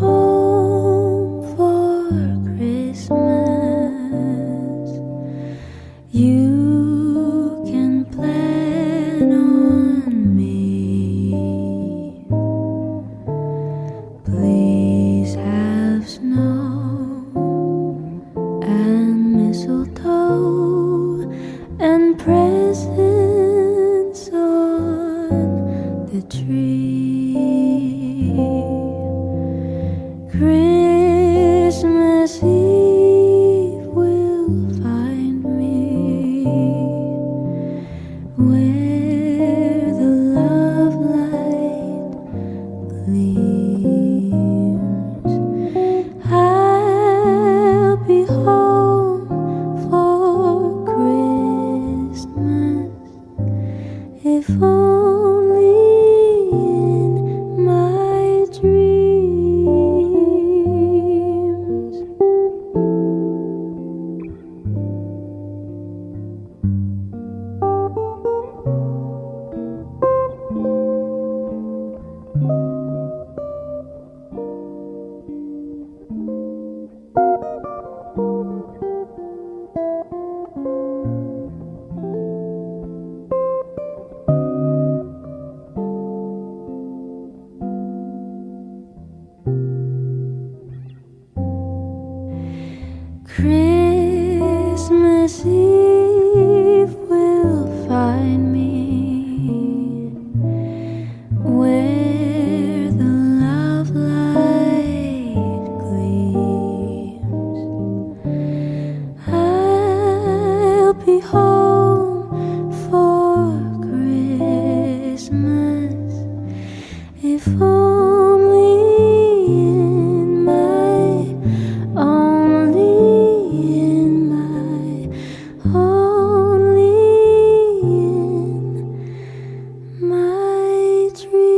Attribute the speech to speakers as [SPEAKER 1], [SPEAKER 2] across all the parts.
[SPEAKER 1] home for Christmas, you can plan on me. Please have snow and mistletoe and presents on the tree. Christmas Eve will find me where the love light gleams. I'll be home for Christmas, if only in my dreams. Christmas Eve will find me where the love light gleams. I'll be home for Christmas, if only in my only in my only in my dreams.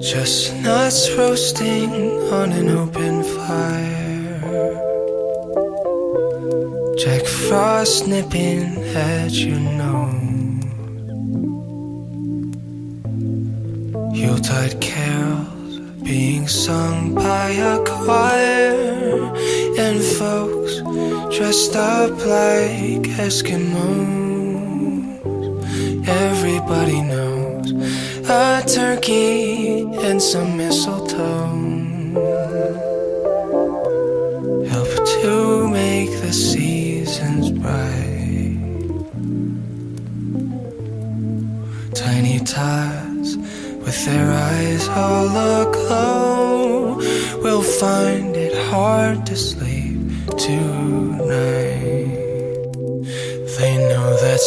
[SPEAKER 2] Chestnuts roasting on an open fire, Jack Frost nipping at your nose, Yuletide carols being sung by a choir, and folks dressed up like Eskimos. Everybody knows a turkey and some mistletoe help to make the seasons bright. Tiny tots with their eyes all aglow will find it hard to sleep tonight. They know that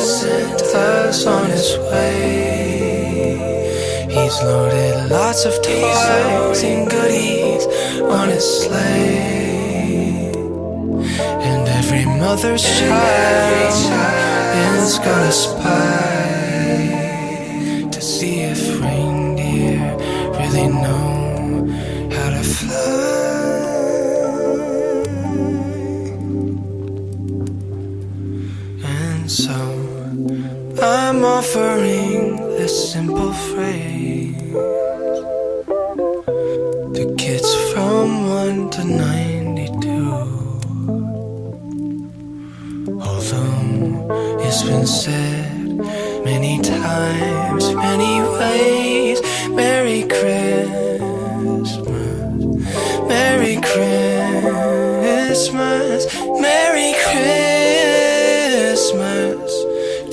[SPEAKER 2] Santa's on his way. He's loaded lots of toys and goodies on his sleigh, and every mother's child is gonna spy to see if reindeer really know how to fly. So I'm offering this simple phrase to kids from 1 to 92. Although it's been said many times, many ways, Merry Christmas, Merry Christmas, Merry Christmas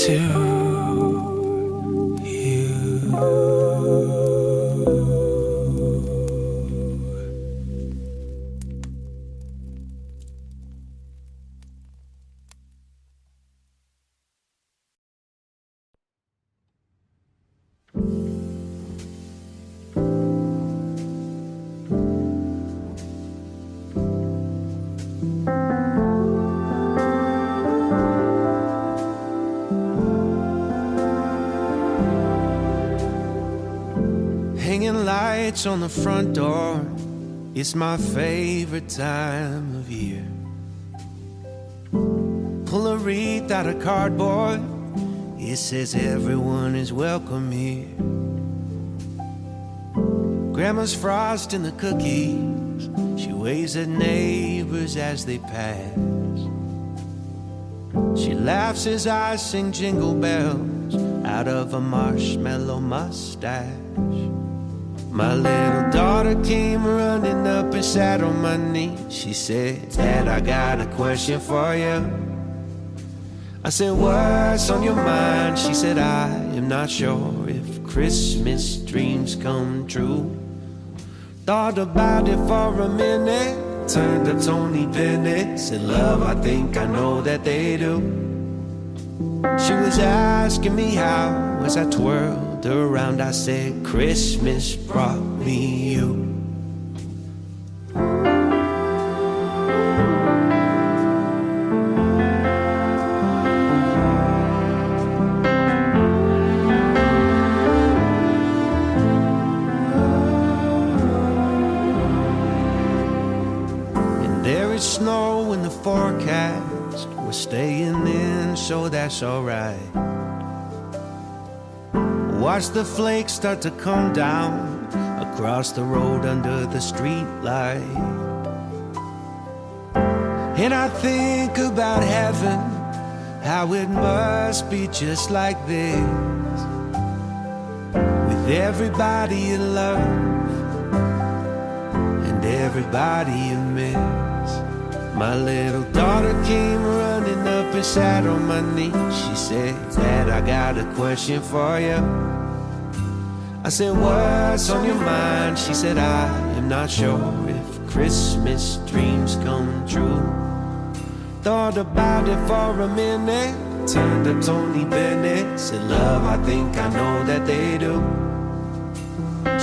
[SPEAKER 2] to you. Hanging lights on the front door, it's my favorite time of year. Pull a wreath out of cardboard, it says everyone is welcome here. Grandma's frosting the cookies, she waves at neighbors as they pass. She laughs as I sing jingle bells out of a marshmallow mustache. My little daughter came running up and sat on my knee. She said, Dad, I got a question for you. I said, what's on your mind? She said, I am not sure if Christmas dreams come true. Thought about it for a minute, turned to Tony Bennett, said, love, I think I know that they do. She was asking me how, as I twirled around, I said, Christmas brought me you. And there is snow in the forecast, we're staying in, so that's alright. Watch the flakes start to come down across the road under the street light. And I think about heaven, how it must be just like this, with everybody you love and everybody you miss. My little daughter came running up and sat on my knee. She said, Dad, I got a question for you. I said, what's on your mind? She said, I am not sure if Christmas dreams come true. Thought about it for a minute, turned to Tony Bennett, said, love, I think I know that they do.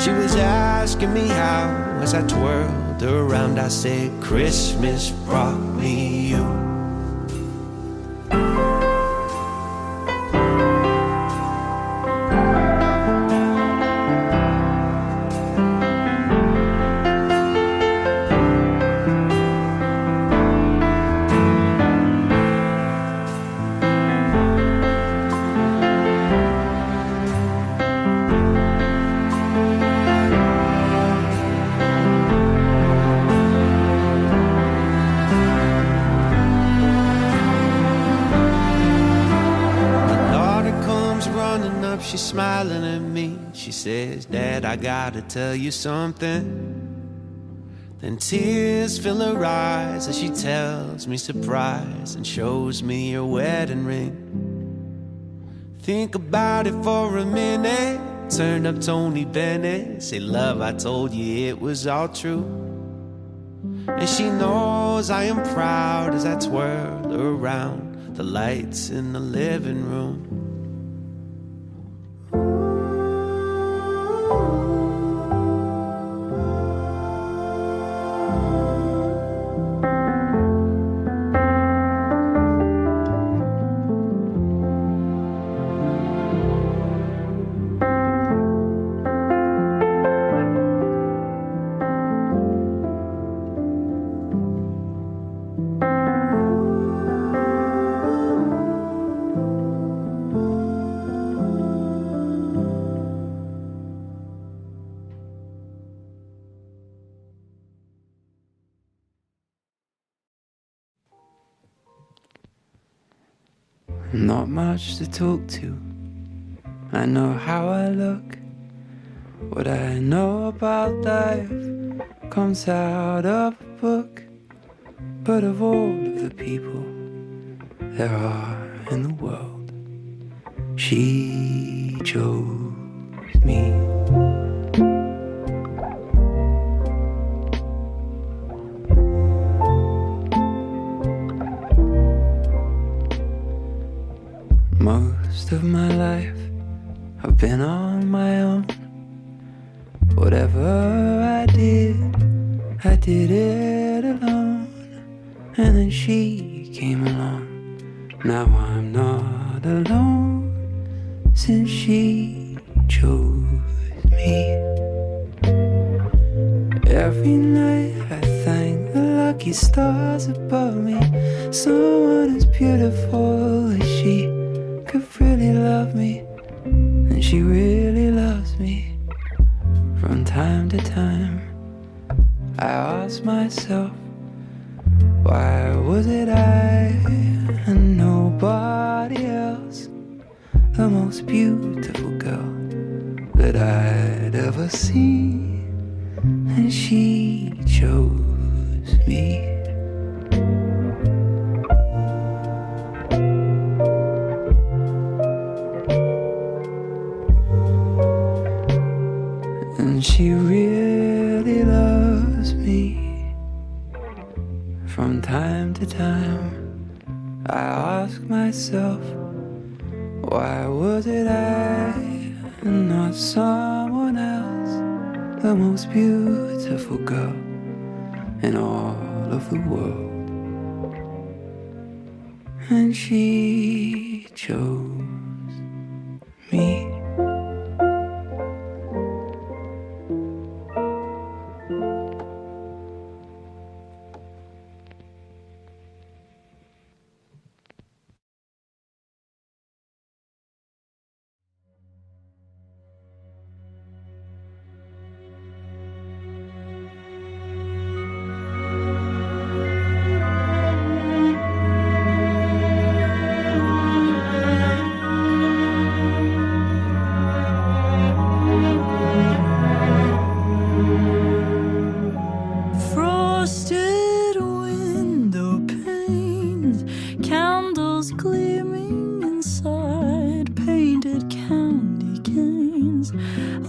[SPEAKER 2] She was asking me how, as I twirled around, I said, Christmas brought me you. She's smiling at me. She says, Dad, I gotta tell you something. Then tears fill her eyes as she tells me surprise and shows me your wedding ring. Think about it for a minute, turn up Tony Bennett, say, love, I told you it was all true. And she knows I am proud as I twirl around the lights in the living room.
[SPEAKER 3] Not much to talk to. I know how I look. What I know about life comes out of a book. But of all of the people there are in the world, she chose me. Most of my life I've been on my own. Whatever I did it alone. And then she came along. Now I'm not alone, since she chose me. Every night I thank the lucky stars above me. Someone as beautiful as she could really love me. And she really loves me. From time to time I ask myself, why was it I and nobody else, the most beautiful girl that I'd ever seen? And she chose me. And she really loves me. From time to time I ask myself, why was it I and not someone else, the most beautiful girl in all of the world? And she chose me.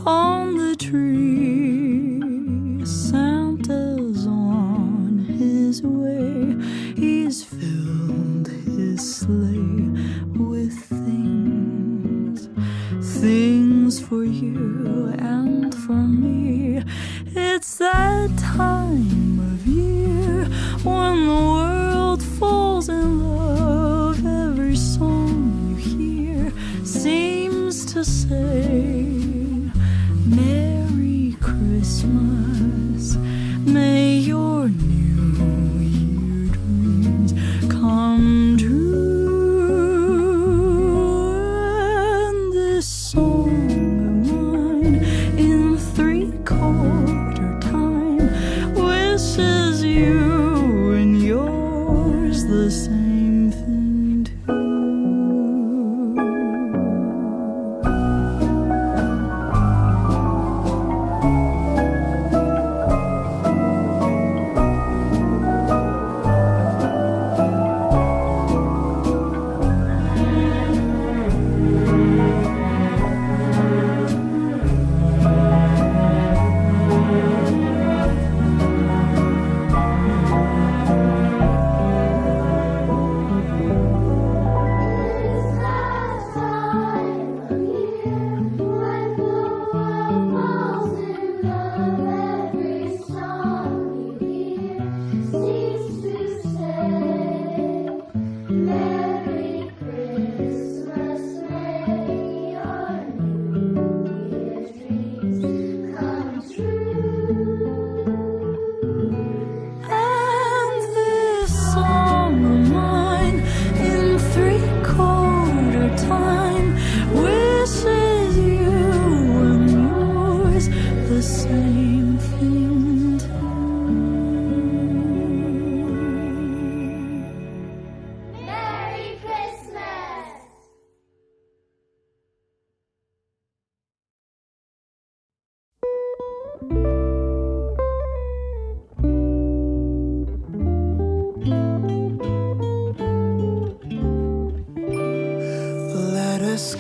[SPEAKER 1] On the tree, Santa's on his way. He's filled his sleigh with things, things for you and for me. It's that time of year when the world falls in love. Every song you hear seems to say, Merry Christmas, may your New Year dreams come true. And this song of mine in 3/4 time wishes you and yours the same thing too.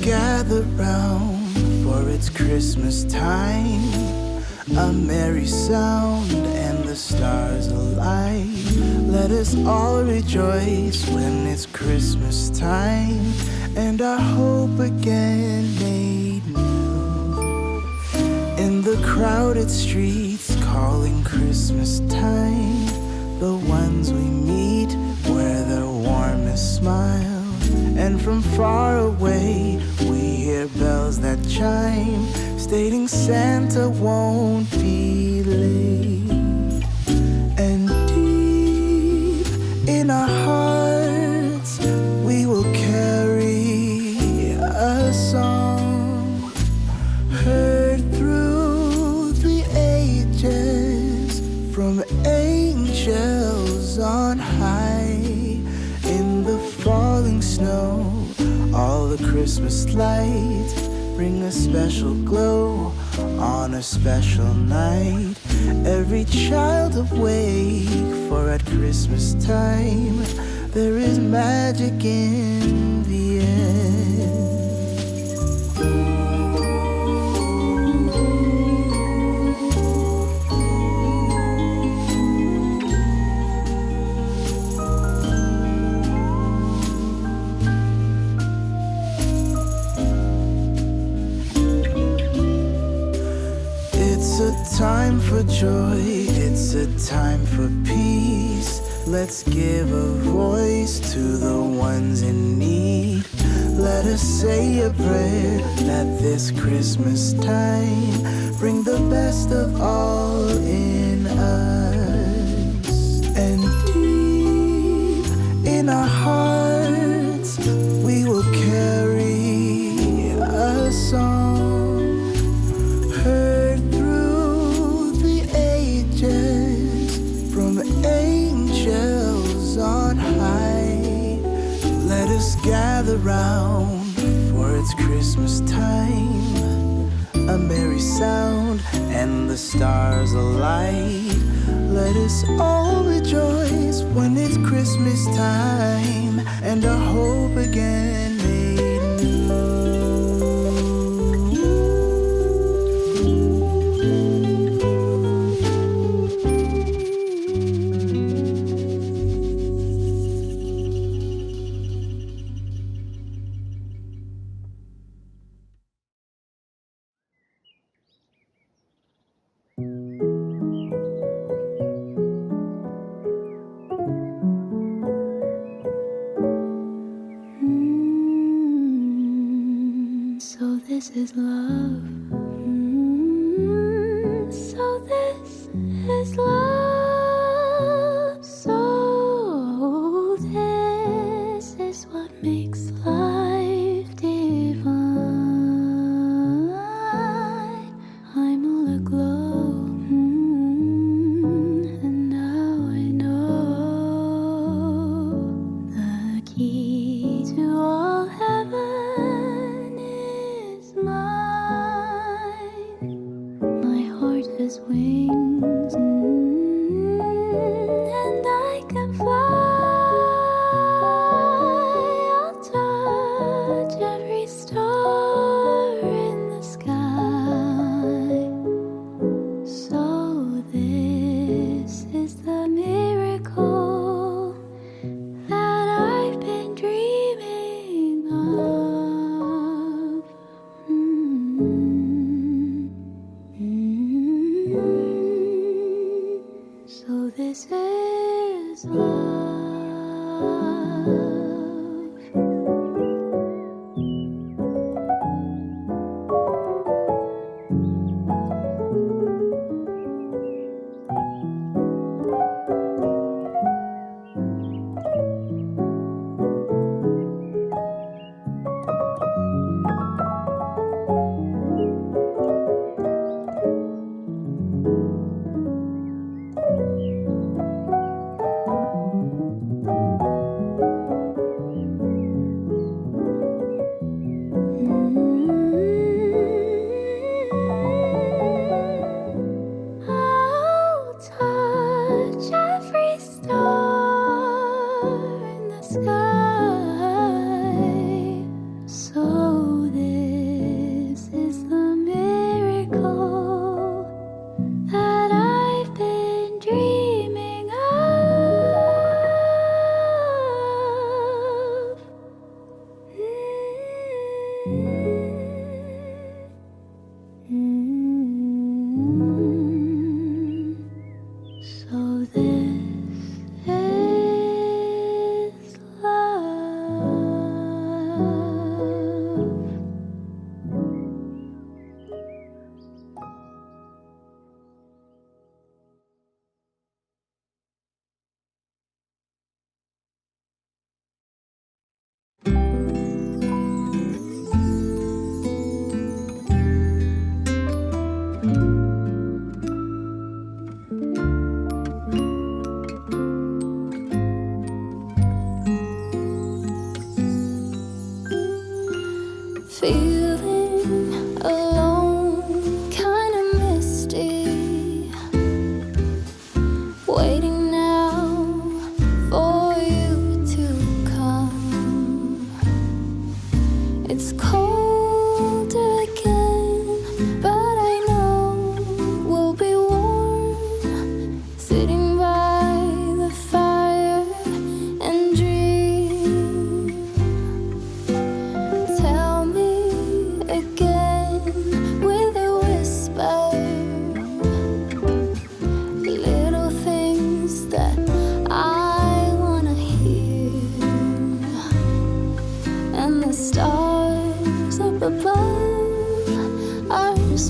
[SPEAKER 4] Gather round, for it's Christmas time. A merry sound and the stars alight. Let us all rejoice when it's Christmas time, and our hope again made new. In the crowded streets calling Christmas time, the ones we meet wear their warmest smile. And from far away we hear bells that chime, stating Santa won't be late. And deep in our hearts we will carry a song heard through the ages from angels on high. In the falling snow, all the Christmas lights bring a special glow on a special night. Every child awake, for at Christmas time there is magic in the air. It's a time for joy, it's a time for peace. Let's give a voice to the ones in need. Let us say a prayer that this Christmas time bring the best of all in us. And deep in our hearts we will carry a song heard through the ages from angels on high. Let us gather round, for it's Christmas time. A merry sound and the stars alight. Let us all rejoice when it's Christmas time and our hope again made new.
[SPEAKER 1] So this is love. So this is love. So this is what makes life divine. I'm all aglow, and now I know the key to all heaven is mine. My heart has wings, and I can fly. I'll touch every star in the sky. So this is the miracle that I've been dreaming of. So this is love.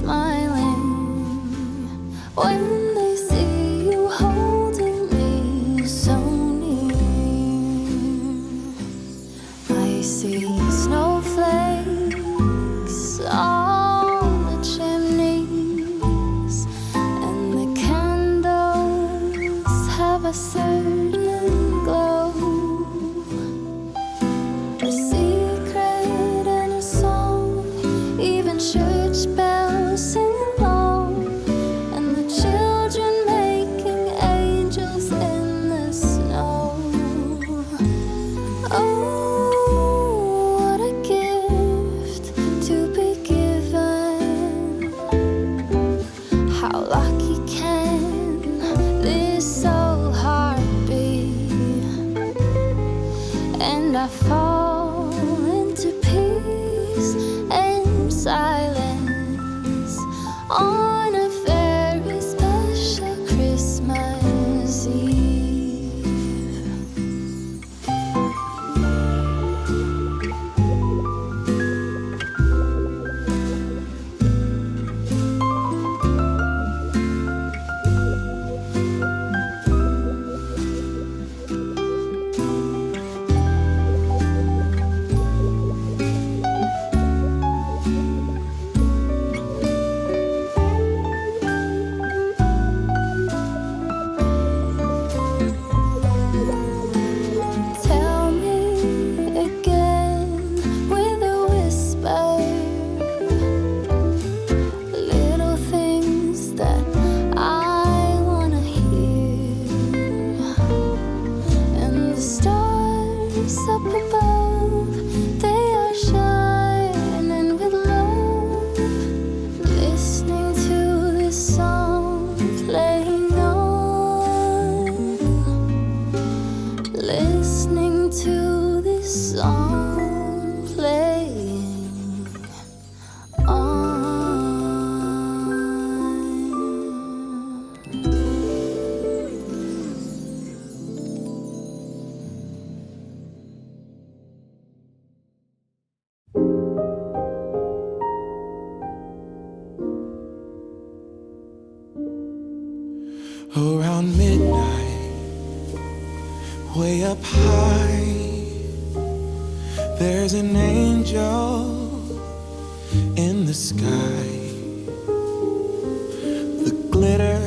[SPEAKER 1] smiling when they see you holding me so near. I see snowflakes on the chimneys, and the candles have a certain glow, a secret and a song, even church bells sing along, and the children making angels in the snow. Oh, what a gift to be given. How lucky can this old heart be? And I fall into peace and silence on a very special Christmas Eve. Tell me again with a whisper, little things that I wanna hear. And the stars up above, they are shining with love, listening to this song playing on, listening to this song playing on.
[SPEAKER 4] Around midnight, way up high, there's an angel in the sky. The glitter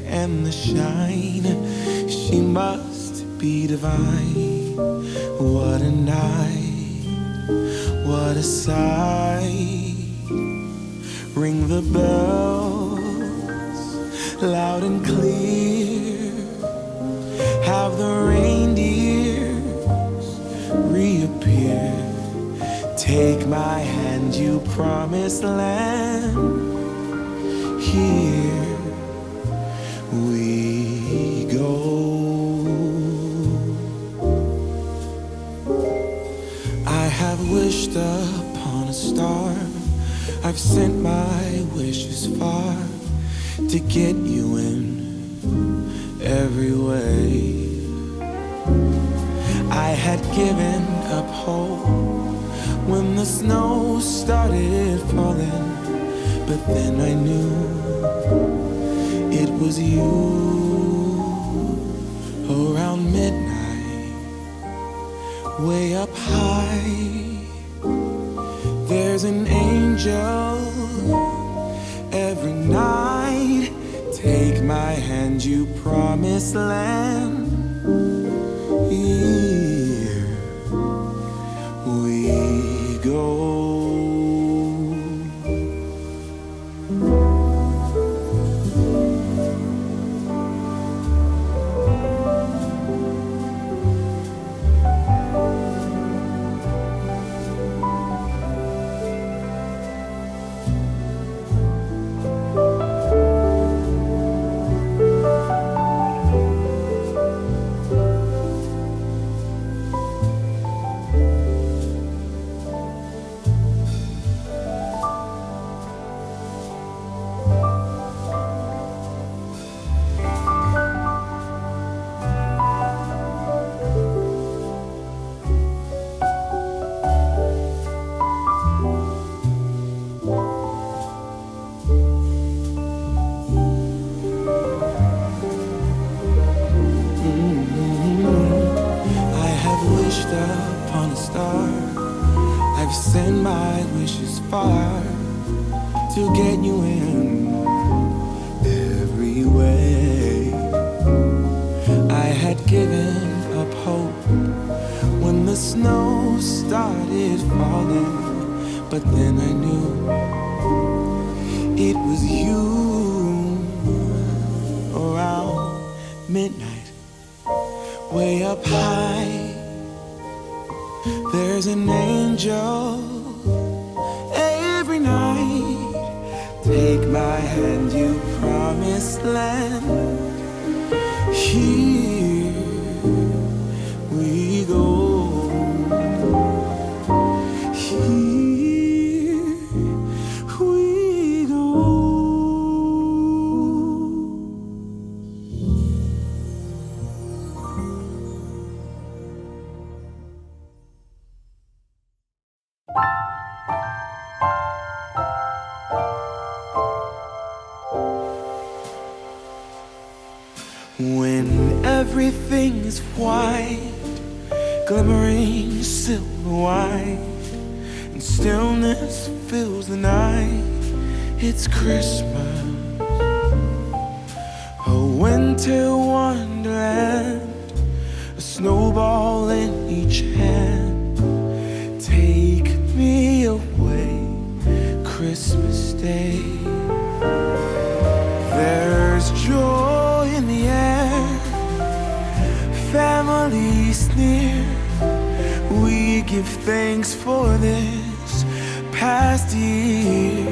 [SPEAKER 4] and the shine, she must be divine. What a night, what a sight. Ring the bells loud and clear, have the reindeers reappear. Take my hand, you promised land. Here we go. I have wished upon a star, I've sent my wishes far to get you in every way. I had given up hope when the snow started falling, but then I knew it was you. Around midnight, way up high, there's an angel every night. Take my hand, you promised land. Here we go.
[SPEAKER 3] upon a star. I've sent my wishes far to get you in every way. I had given up hope when the snow started falling, but then I knew it was you. Around midnight, way up high, there's an angel every night. Take my hand, you promised land. Here we go. Here we go. When everything is white, glimmering silver white, and stillness fills the night, it's Christmas, a winter wonderland, a snowball in each hand. Take me away, Christmas Day. There's joy in the air, families near. We give thanks for this past year.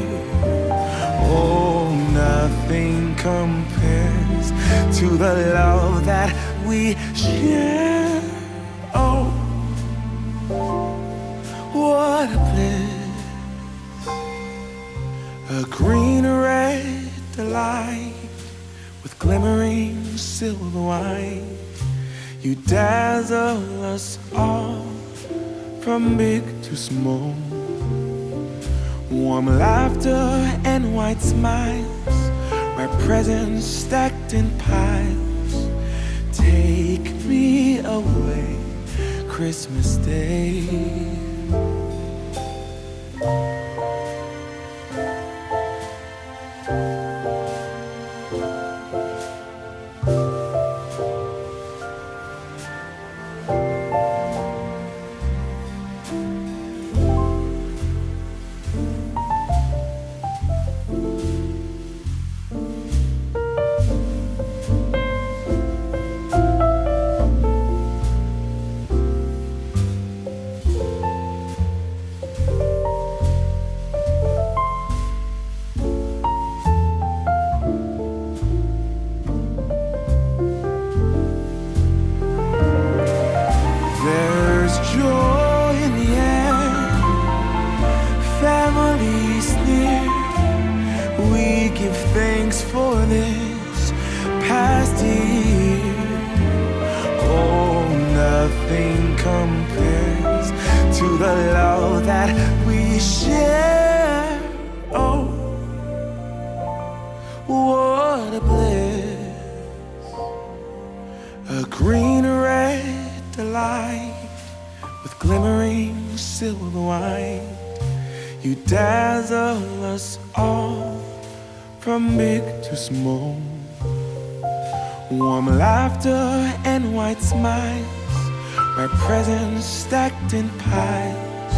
[SPEAKER 3] Oh, nothing compares to the love that we share. Oh, what a bliss, a green red delight with glimmering silver white. You dazzle us all from big to small. Warm laughter and white smiles, my presents stacked in piles. Take me away, Christmas Day. Small, warm laughter and white smiles, my presents stacked in piles.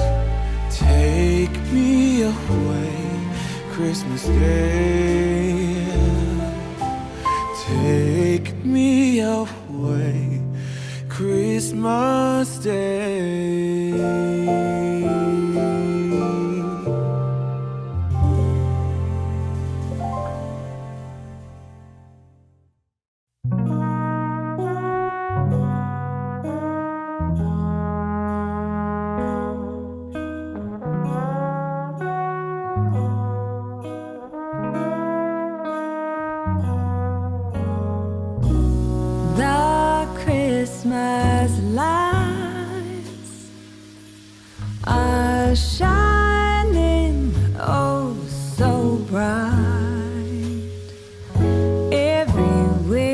[SPEAKER 3] Take me away, Christmas Day. Take me away, Christmas Day.
[SPEAKER 1] The Christmas lights are shining oh so bright everywhere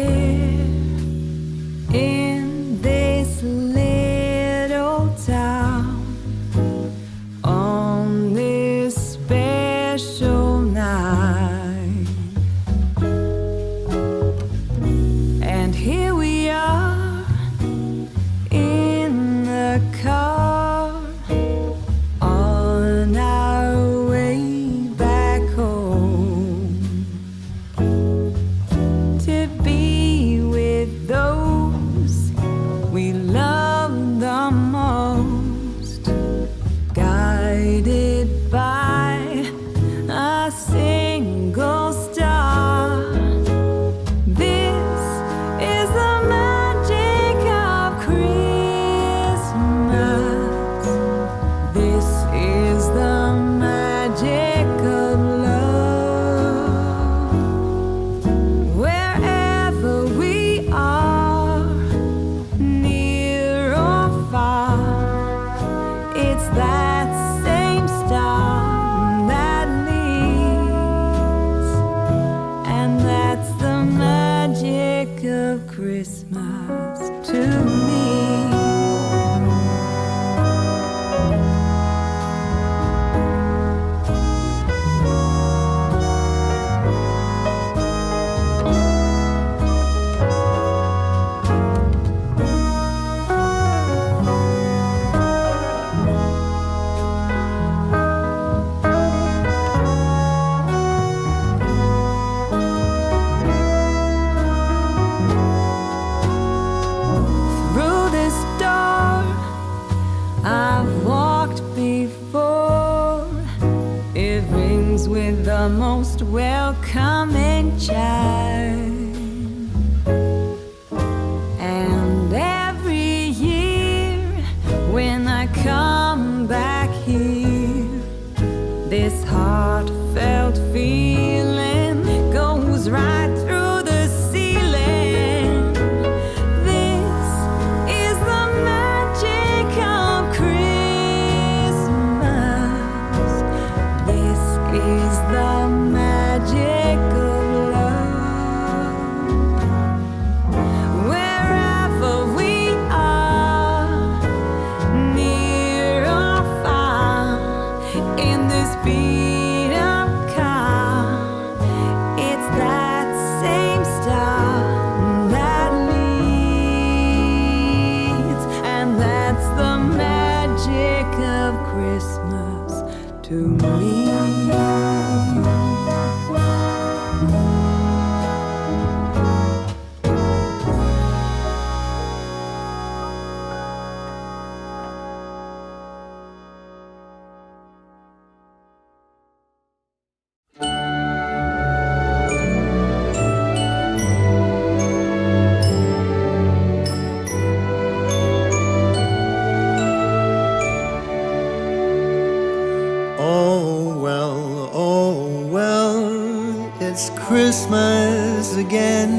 [SPEAKER 1] in this little Christmas to me. The most welcoming chime, and every year when I come back here, this heartfelt feeling goes right through the ceiling. This is the magic of Christmas. This is the magic of love. Wherever we are, near or far, in this beat of car, it's that same star that leads, and that's the magic of Christmas to me.
[SPEAKER 5] Christmas again.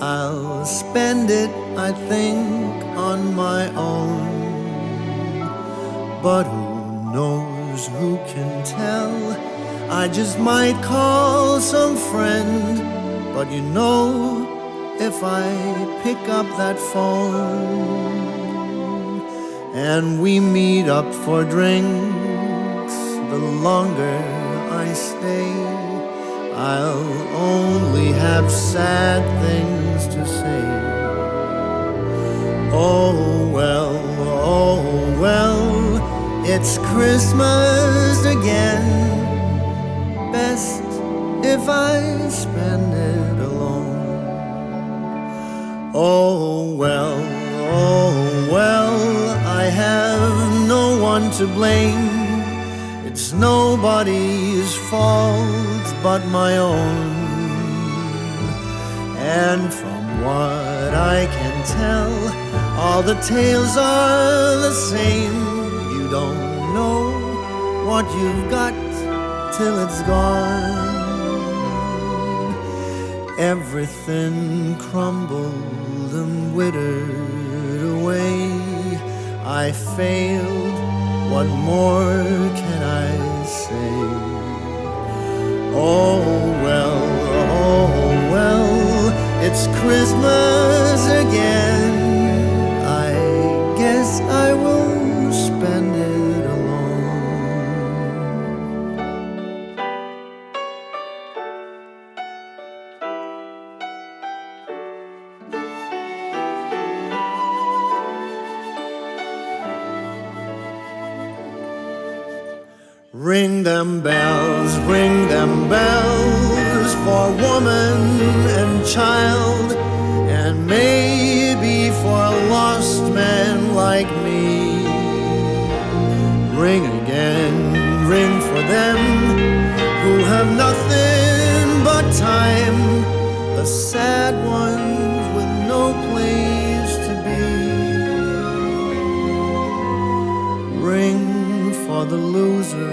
[SPEAKER 5] I'll spend it, I think, on my own. But who knows, who can tell? I just might call some friend. But you know, if I pick up that phone and we meet up for drinks, the longer I stay, I'll only have sad things to say. Oh well, it's Christmas again. Best if I spend it alone. Oh well, I have no one to blame. It's nobody's fault but my own. And from what I can tell, all the tales are the same. You don't know what you've got till it's gone. Everything crumbled and withered away. I failed, what more can I say? Oh well, it's Christmas again. I guess I will spend it alone. Ring them bells for woman and child, and maybe for a lost man like me. Ring again, ring for them who have nothing but time, the sad ones with no place to be. Ring for the loser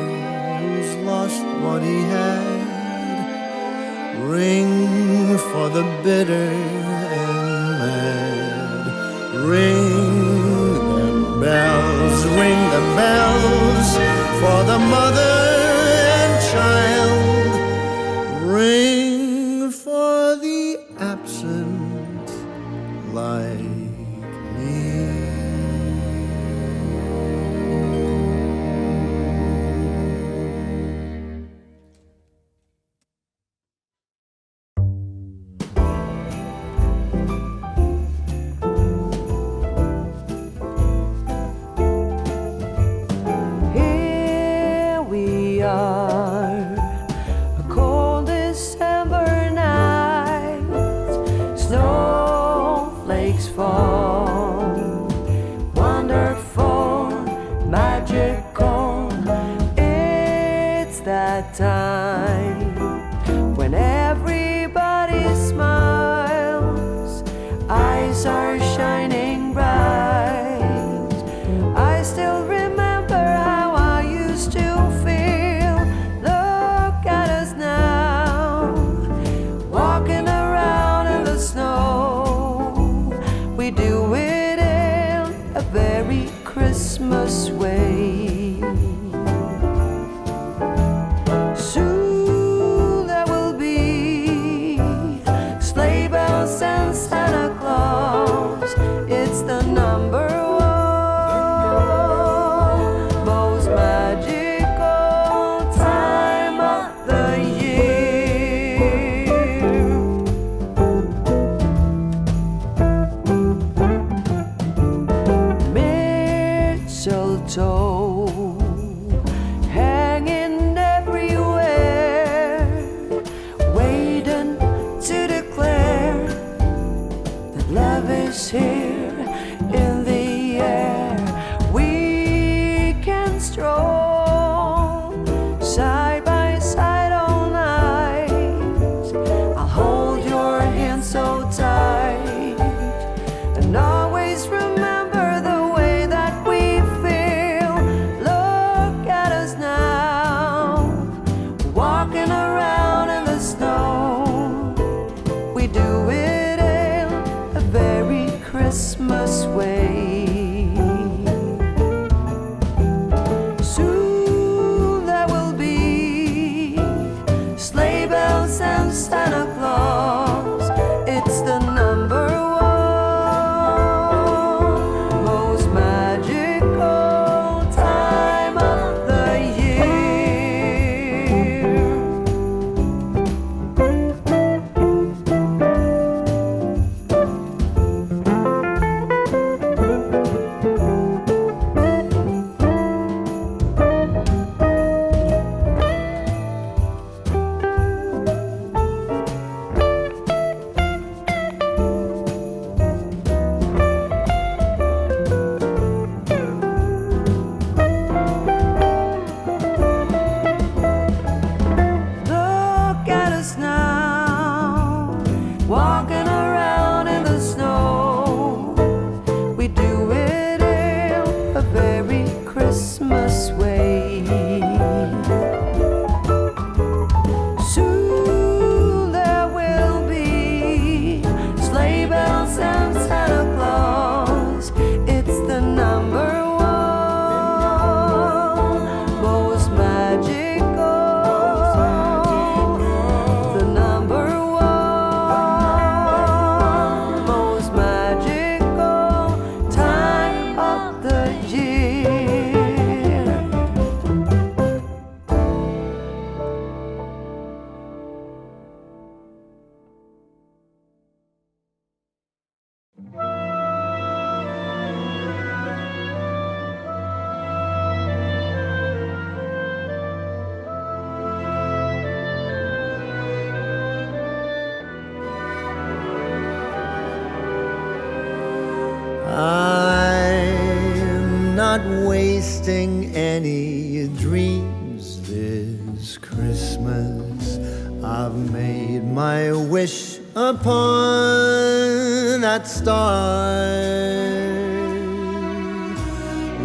[SPEAKER 5] who's lost what he had. Ring for the bitter and mad. Ring them bells for the mother and child. Ring for the absent
[SPEAKER 6] Christmas way. Soon there will be sleigh bells and Santa Claus. It's the number one most magical time of the year. Mistletoe hanging everywhere, waiting to declare that love is here in the air. We can stroll side by side all night. I'll hold your hand so tight and always remember the way that we feel. Look at us now, walking around in the snow. We do it in a very Christmas way. Soon there will be sleigh bells and Santa Claus. It's the number one most magical time of the year. Look at us now, walking around in the snow. We do it in a very Christmas way. Soon there will be sleigh bells and Santa Claus. It's the number one most magical, the number one most magical time of the year.
[SPEAKER 5] I'm not wasting any dreams this Christmas. I've made my wish upon that star.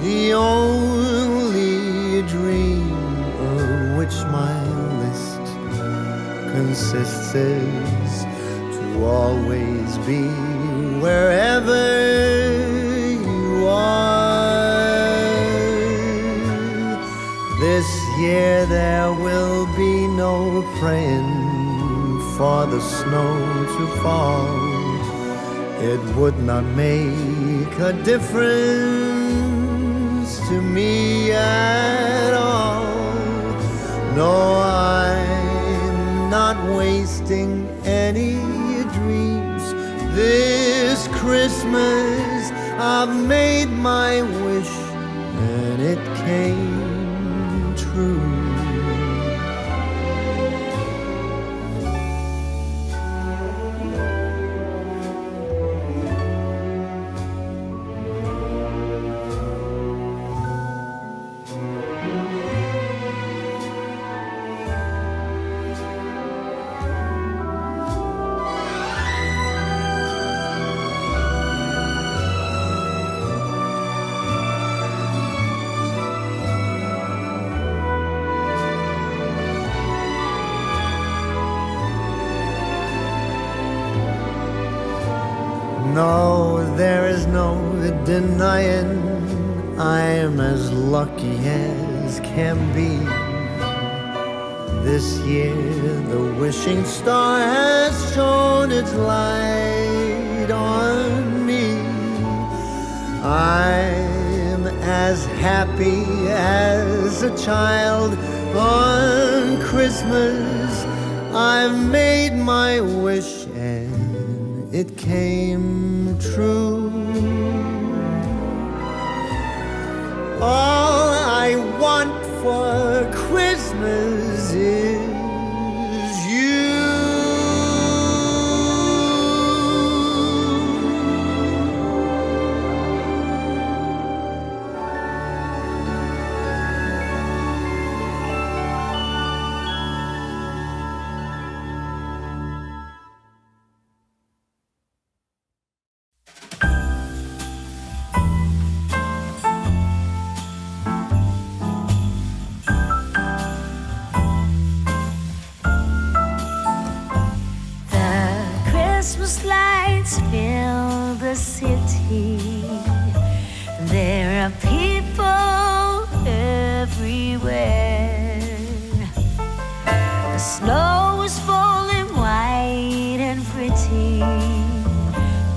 [SPEAKER 5] The only dream of which my list consists is to always be wherever you are. This year there will be no praying for the snow to fall. It would not make a difference to me at all. No, I'm not wasting any dreams this Christmas. I've made my wish and it came true. No, there is no denying I'm as lucky as can be. This year the wishing star has shone its light on me. I'm as happy as a child on Christmas. I've made my wish and it came true. All I want for Christmas is you.
[SPEAKER 1] Christmas lights fill the city. There are people everywhere. The snow is falling white and pretty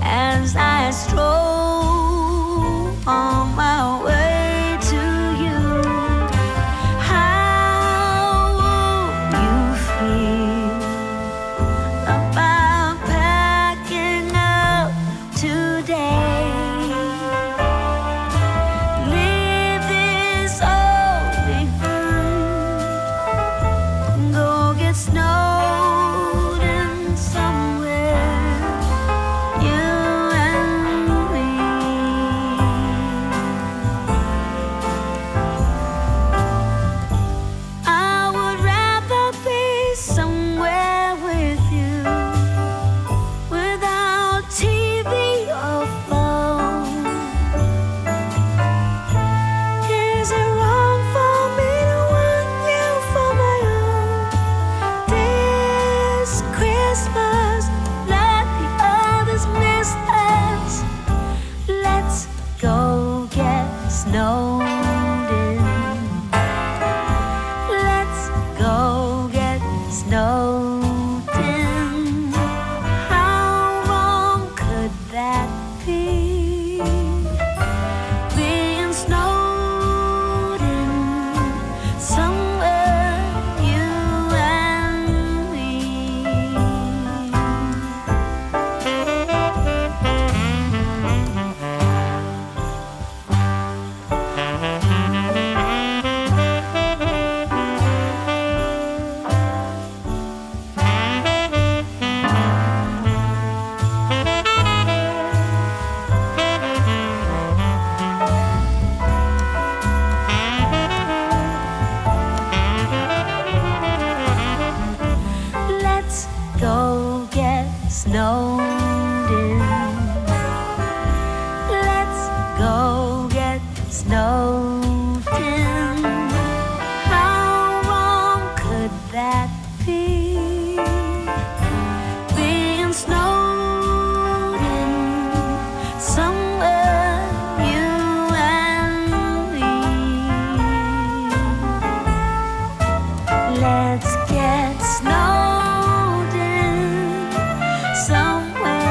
[SPEAKER 1] as I stroll on my way to you. How will you feel about packing up today? Leave this all behind. Go get snowed in somewhere. You and me. I would rather be somewhere with you, without TV or phone. Is it wrong for me to want you for my own? This Christmas, let the others miss us. Let's go get snowed in. Let's go get snowed in. How wrong could that be? Being snowed in somewhere, you and me. Let's go get snowed in. Let's go get snowed in. How wrong could that be? Being snowed in somewhere, you and me. Let's get snowed in somewhere.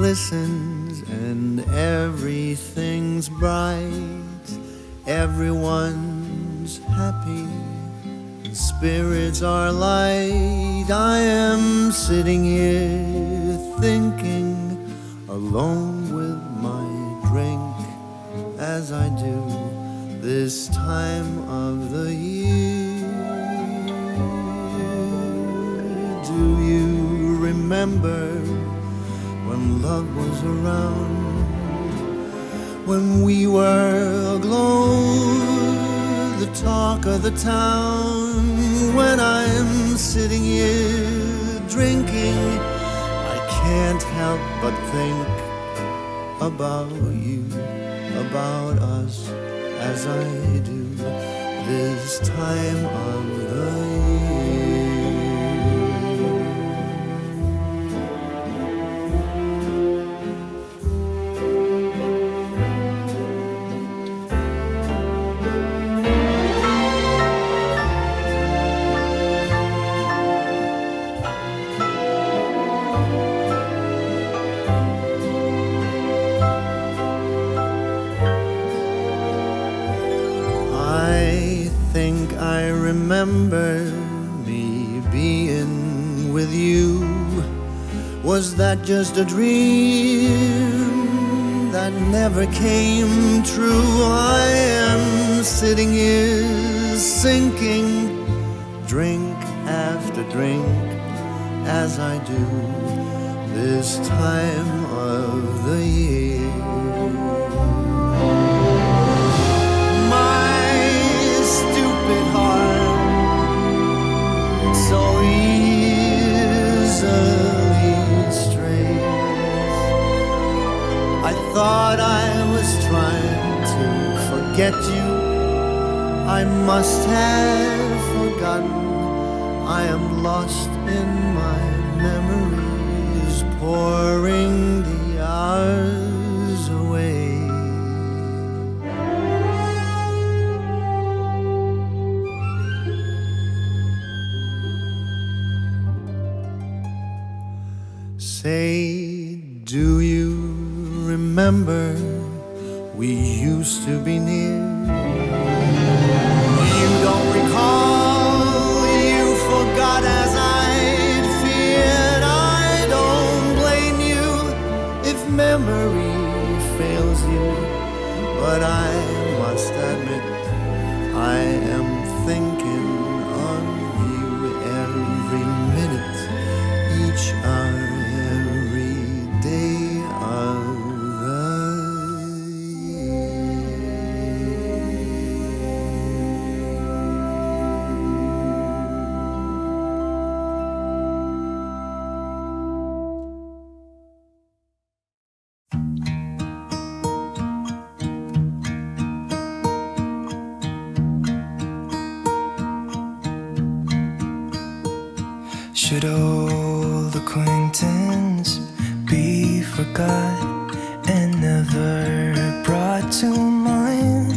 [SPEAKER 5] glistens and everything's bright. Everyone's happy and spirits are light. I am sitting here thinking, alone with my drink, as I do this time of the year. Do you remember when love was around, when we were aglow, the talk of the town? When I'm sitting here drinking, I can't help but think about you, about us, as I do this time of the year. I remember me being with you. Was that just a dream that never came true? I am sitting here sinking, drink after drink, as I do this time of the year. So easily strays. I thought I was trying to forget you. I must have forgotten. I am lost in my memories, pouring the hours away. Say, do you remember we used to be near? You don't recall, you forgot as I'd feared. I don't blame you if memory fails you, but I must admit I am thinking of you every minute, each hour.
[SPEAKER 3] Should old acquaintance be forgot and never brought to mind?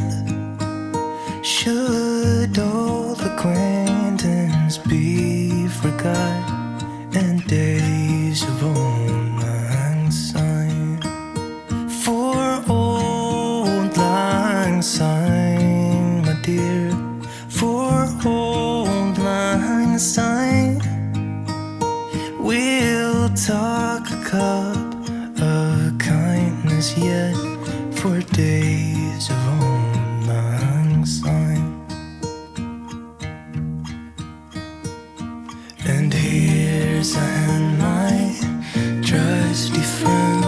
[SPEAKER 3] Should old acquaintance be forgot and days of old lang syne? For old lang syne, my dear, for old lang syne, we'll talk a cup of kindness yet for days of old lang syne. And here's a hand, my trusty friend,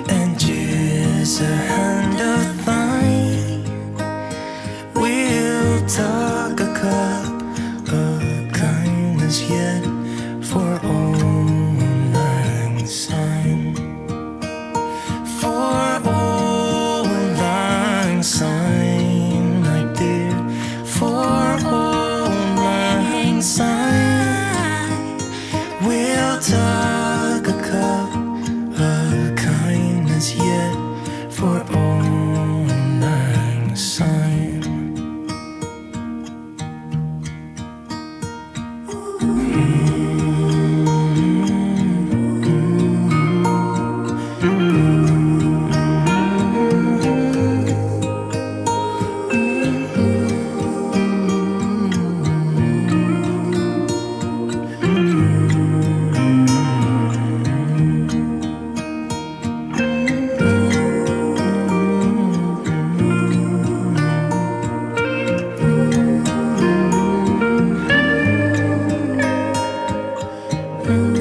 [SPEAKER 3] and here's a hand of thine. We'll talk a cup of kindness yet for old lang syne. For old lang syne, my dear, for old lang syne, we'll talk a cup of kindness yet for old lang syne.
[SPEAKER 1] Ooh.